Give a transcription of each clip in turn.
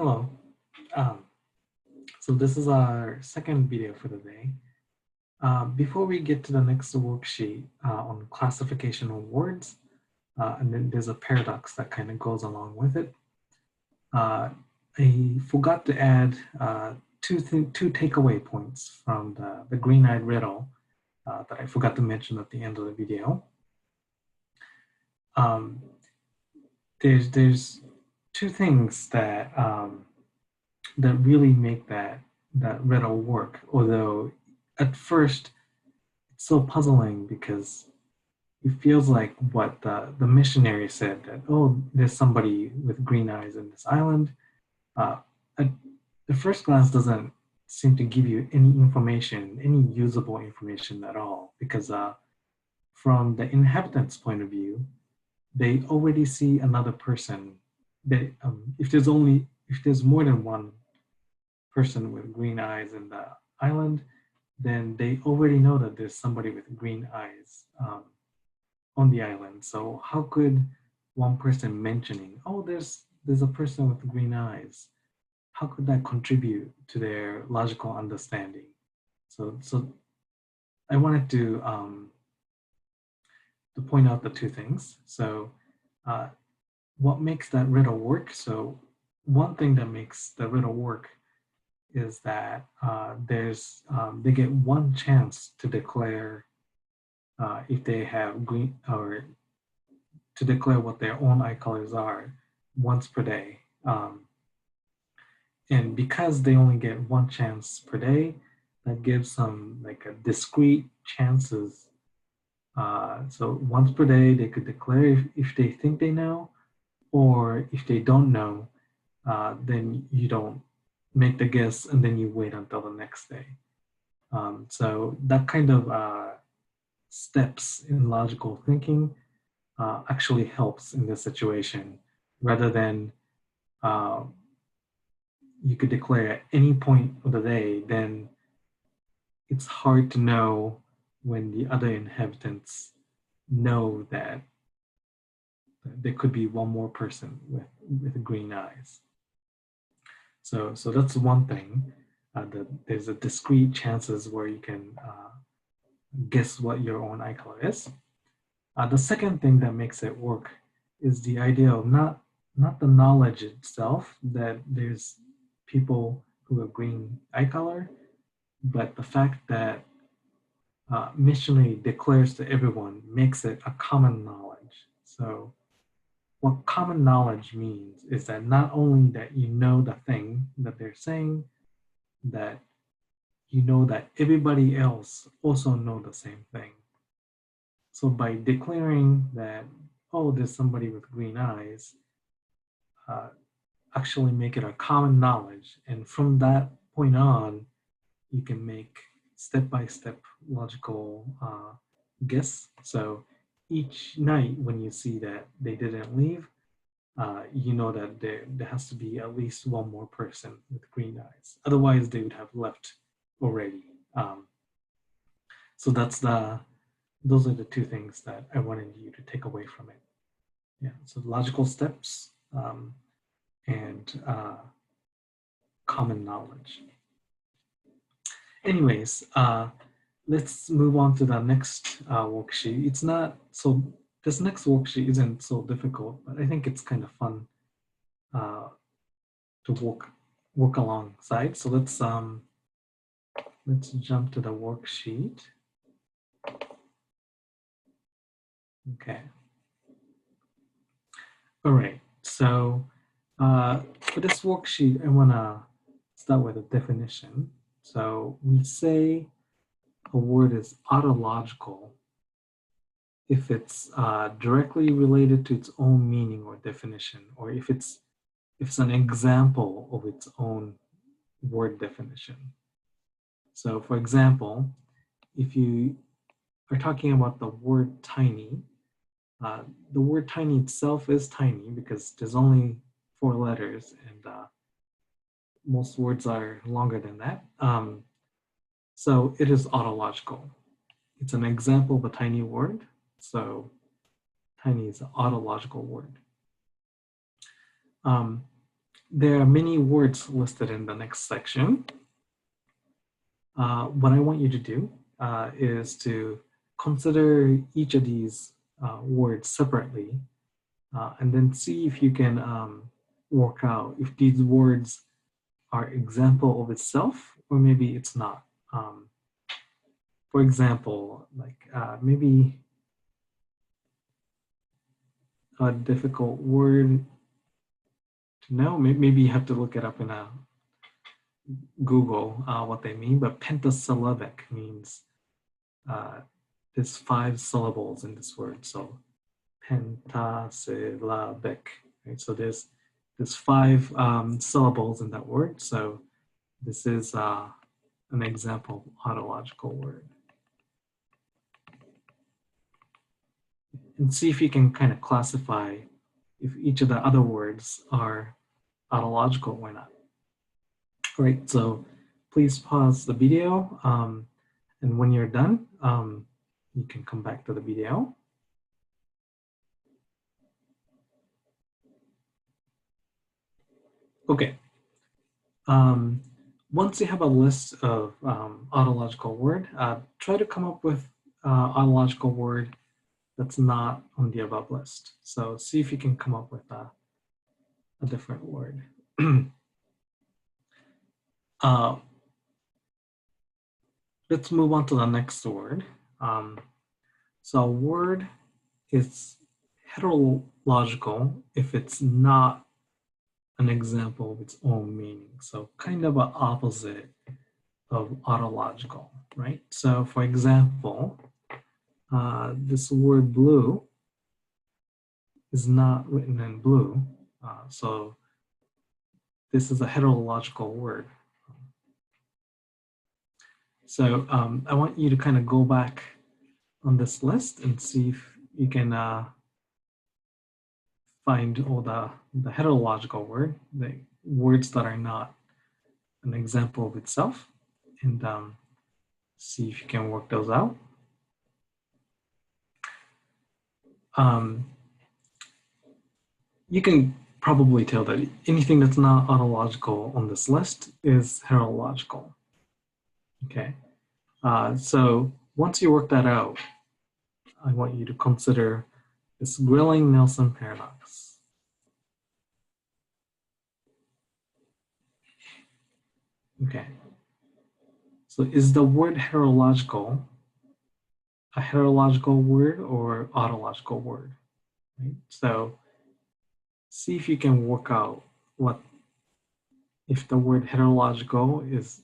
Hello. Um, so this is our second video for the day. Before we get to the next worksheet on classification of words, and then there's a paradox that kind of goes along with it. I forgot to add two takeaway points from the green-eyed riddle that I forgot to mention at the end of the video. There's two things that that really make that riddle work, although at first it's so puzzling because it feels like what the missionary said, that, oh, there's somebody with green eyes in this island. At the first glance doesn't seem to give you any information, any usable information at all, because from the inhabitants' point of view, they already see another person. They, if there's more than one person with green eyes in the island, then they already know that there's somebody with green eyes on the island. So how could one person mentioning, oh, there's a person with green eyes, how could that contribute to their logical understanding? So I wanted to point out the two things. So what makes that riddle work? So one thing that makes the riddle work is that they get one chance to declare if they have green, or to declare what their own eye colors are once per day. And because they only get one chance per day, that gives them like a discrete chances. So once per day, they could declare if they think they know, or if they don't know, then you don't make the guess and then you wait until the next day. So that kind of steps in logical thinking actually helps in this situation, rather than you could declare at any point of the day, then it's hard to know when the other inhabitants know that there could be one more person with green eyes. So that's one thing, that there's a discrete chances where you can guess what your own eye color is. The second thing that makes it work is the idea of not the knowledge itself that there's people who have green eye color, but the fact that missionary declares to everyone makes it a common knowledge. So what common knowledge means is that not only that you know the thing that they're saying, that you know that everybody else also know the same thing. So by declaring that, oh, there's somebody with green eyes, actually make it a common knowledge. And from that point on, you can make step-by-step logical guess. So each night when you see that they didn't leave, you know that there has to be at least one more person with green eyes. Otherwise, they would have left already. So those are the two things that I wanted you to take away from it. Yeah, so logical steps and common knowledge. Anyways, let's move on to the next worksheet. It's not so, this next worksheet isn't so difficult, but I think it's kind of fun to work alongside. So let's jump to the worksheet. Okay. All right. So for this worksheet, I want to start with a definition. So we say a word is autological if it's directly related to its own meaning or definition, or if it's an example of its own word definition. So for example, if you are talking about the word tiny, the word tiny itself is tiny because there's only 4 letters, and most words are longer than that. So it is autological. It's an example of a tiny word. So tiny is an autological word. there are many words listed in the next section. What I want you to do is to consider each of these words separately and then see if you can work out if these words are example of itself or maybe it's not. For example, like maybe a difficult word to know, maybe you have to look it up in a Google what they mean, but pentasyllabic means there's 5 syllables in this word. So pentasyllabic, right? So there's 5 syllables in that word. So this is an example autological word. And see if you can kind of classify if each of the other words are autological or not. All right, so please pause the video. And when you're done, you can come back to the video. Okay. Once you have a list of autological word, try to come up with autological word that's not on the above list. So see if you can come up with a different word. Let's move on to the next word. So a word is heterological if it's not an example of its own meaning. So kind of an opposite of autological, right? So for example, this word blue is not written in blue. So this is a heterological word. So I want you to kind of go back on this list and see if you can find all the heterological word, the words that are not an example of itself, and see if you can work those out. You can probably tell that anything that's not autological on this list is heterological. Okay, so once you work that out, I want you to consider this Grilling-Nelson paradox. Okay, so is the word heterological a heterological word or autological word? Right? So see if you can work out what if the word heterological is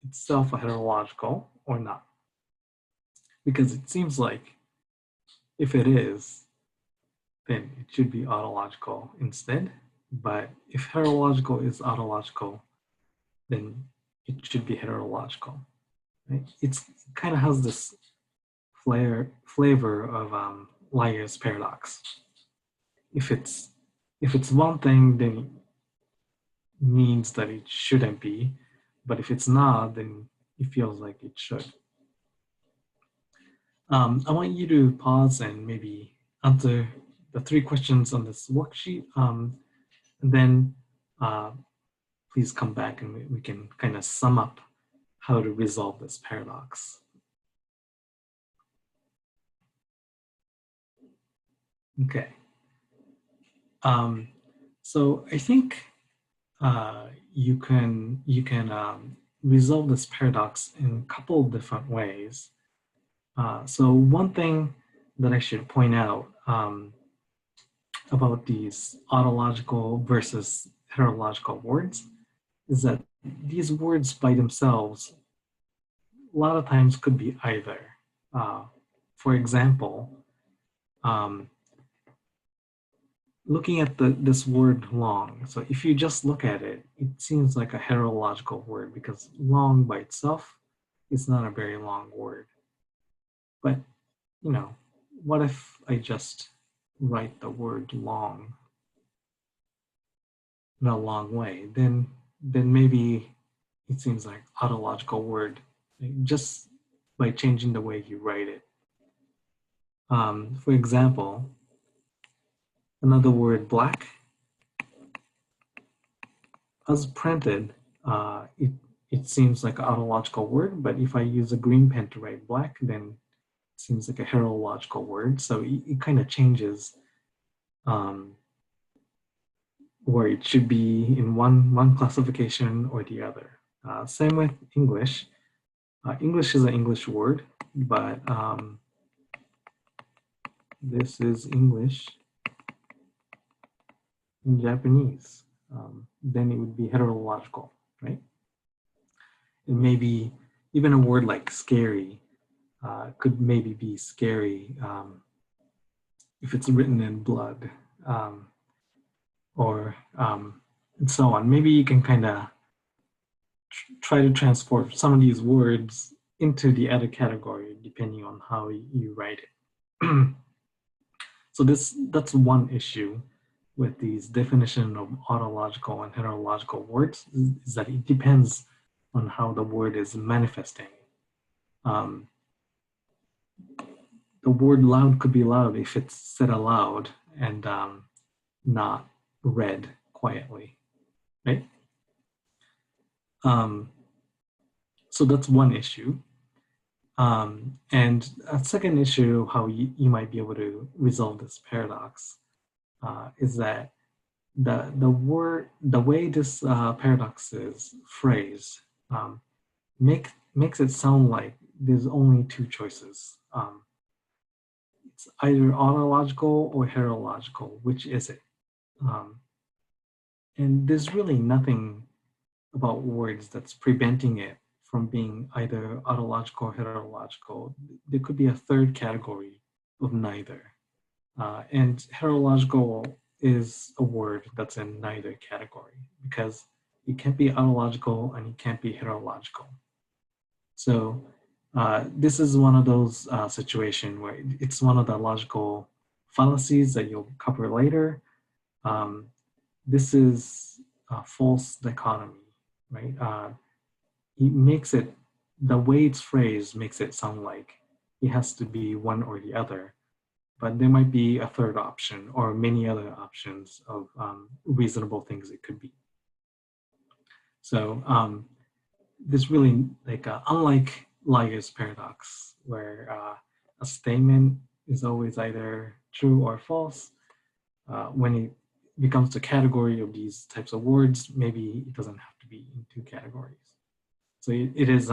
itself a heterological or not. Because it seems like if it is, then it should be autological instead. But if heterological is autological, then it should be heterological. Right? It kind of has this flavor of Liar's paradox. If it's one thing, then it means that it shouldn't be. But if it's not, then it feels like it should. I want you to pause and maybe answer the 3 questions on this worksheet. And then please come back and we can kind of sum up how to resolve this paradox. Okay. So I think you can resolve this paradox in a couple of different ways. So one thing that I should point out about these autological versus heterological words is that these words by themselves a lot of times could be either. For example, looking at this word long. So if you just look at it, it seems like a heterological word because long by itself is not a very long word. But, you know, what if I just write the word long in a long way? Then maybe it seems like autological word just by changing the way you write it. For example, another word, black. as printed, it seems like an autological word, but if I use a green pen to write black, then it seems like a heterological word. So it kind of changes where it should be in one classification or the other. Same with English. English is an English word, but this is English in Japanese. Then it would be heterological, right? And maybe even a word like scary could maybe be scary if it's written in blood um, or and so on. Maybe you can kind of try to transport some of these words into the other category depending on how you write it. So that's one issue with these definition of autological and heterological words is that it depends on how the word is manifesting. Um, the word loud could be loud if it's said aloud and not read quietly, right? So that's one issue. And a second issue, how you might be able to resolve this paradox is that the way this paradox is phrased makes it sound like there's only two choices. It's either autological or heterological. Which is it? And there's really nothing about words that's preventing it from being either autological or heterological. There could be a third category of neither. And heterological is a word that's in neither category because it can't be autological and it can't be heterological. So this is one of those situations where it's one of the logical fallacies that you'll cover later. This is a false dichotomy, right? It makes it, the way it's phrased makes it sound like it has to be one or the other, but there might be a third option or many other options of reasonable things it could be. So this really, like unlike Liar's paradox, where a statement is always either true or false, when it becomes the category of these types of words, maybe it doesn't have to be in two categories. So it is,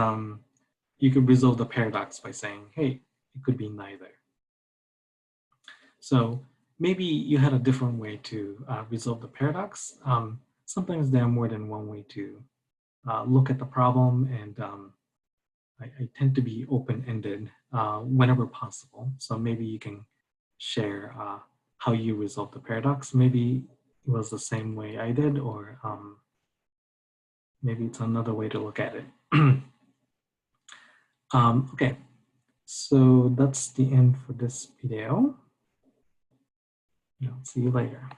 you could resolve the paradox by saying, hey, it could be neither. So maybe you had a different way to resolve the paradox. Sometimes there are more than one way to look at the problem, and I tend to be open-ended whenever possible. So maybe you can share how you resolve the paradox. Maybe it was the same way I did, or maybe it's another way to look at it. Okay, so that's the end for this video. I'll see you later.